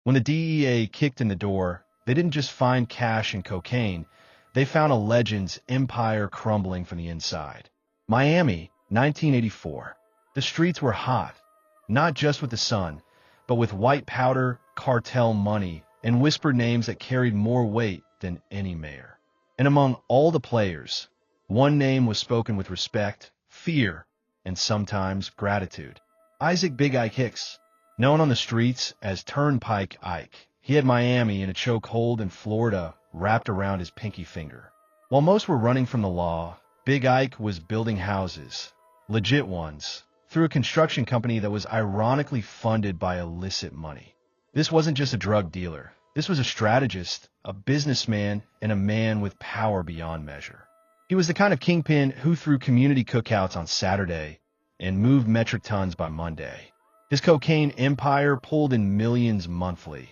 When the DEA kicked in the door, they didn't just find cash and cocaine, they found a legend's empire crumbling from the inside. Miami, 1984. The streets were hot, not just with the sun, but with white powder, cartel money, and whispered names that carried more weight than any mayor. And among all the players, one name was spoken with respect, fear, and sometimes gratitude. Isaac Big Ike Hicks, known on the streets as Turnpike Ike. He had Miami in a chokehold and Florida wrapped around his pinky finger. While most were running from the law, Big Ike was building houses, legit ones, through a construction company that was ironically funded by illicit money. This wasn't just a drug dealer. This was a strategist, a businessman, and a man with power beyond measure. He was the kind of kingpin who threw community cookouts on Saturday and moved metric tons by Monday. His cocaine empire pulled in millions monthly,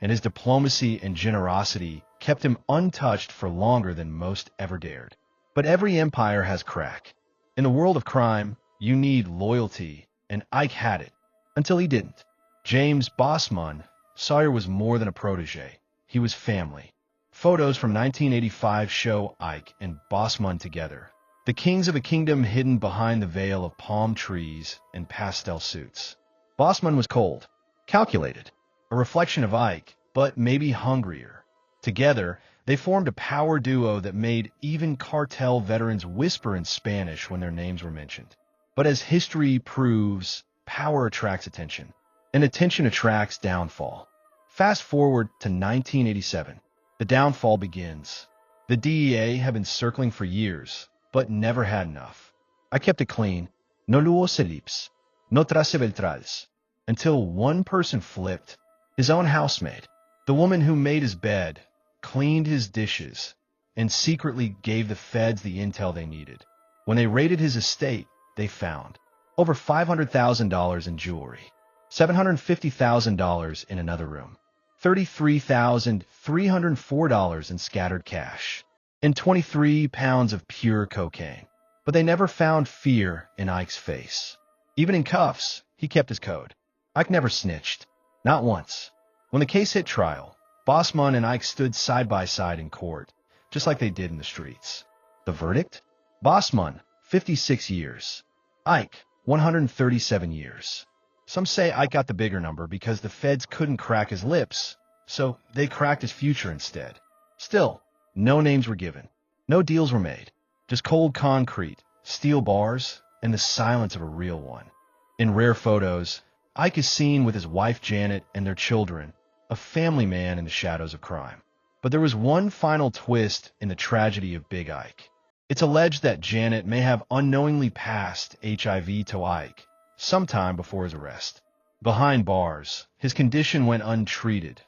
and his diplomacy and generosity kept him untouched for longer than most ever dared. But every empire has crack. In the world of crime, you need loyalty, and Ike had it, until he didn't. James Bossman, Sawyer was more than a protege. He was family. Photos from 1985 show Ike and Bossman together, the kings of a kingdom hidden behind the veil of palm trees and pastel suits. Bossman was cold, calculated, a reflection of Ike, but maybe hungrier. Together, they formed a power duo that made even cartel veterans whisper in Spanish when their names were mentioned. But as history proves, power attracts attention, and attention attracts downfall. Fast forward to 1987. The downfall begins. The DEA had been circling for years, but never had enough. I kept it clean. No luo selips, no traseveltrals. Until one person flipped. His own housemaid. The woman who made his bed, cleaned his dishes, and secretly gave the feds the intel they needed. When they raided his estate, they found over $500,000 in jewelry, $750,000 in another room, $33,304 in scattered cash, and 23 pounds of pure cocaine. But they never found fear in Ike's face. Even in cuffs, he kept his code. Ike never snitched. Not once. When the case hit trial, Bossman and Ike stood side by side in court, just like they did in the streets. The verdict? Bossman, 56 years. Ike, 137 years. Some say Ike got the bigger number because the feds couldn't crack his lips, so they cracked his future instead. Still, no names were given. No deals were made. Just cold concrete, steel bars, and the silence of a real one. In rare photos, Ike is seen with his wife Janet and their children, a family man in the shadows of crime. But there was one final twist in the tragedy of Big Ike. It's alleged that Janet may have unknowingly passed HIV to Ike sometime before his arrest. Behind bars, his condition went untreated.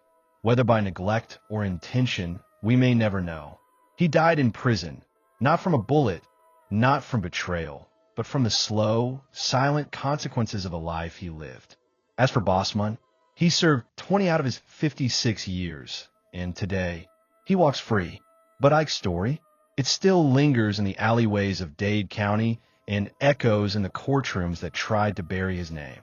Whether by neglect or intention, we may never know. He died in prison, not from a bullet, not from betrayal, but from the slow, silent consequences of a life he lived. As for Bossman, he served 20 out of his 56 years, and today, he walks free. But Ike's story? It still lingers in the alleyways of Dade County and echoes in the courtrooms that tried to bury his name.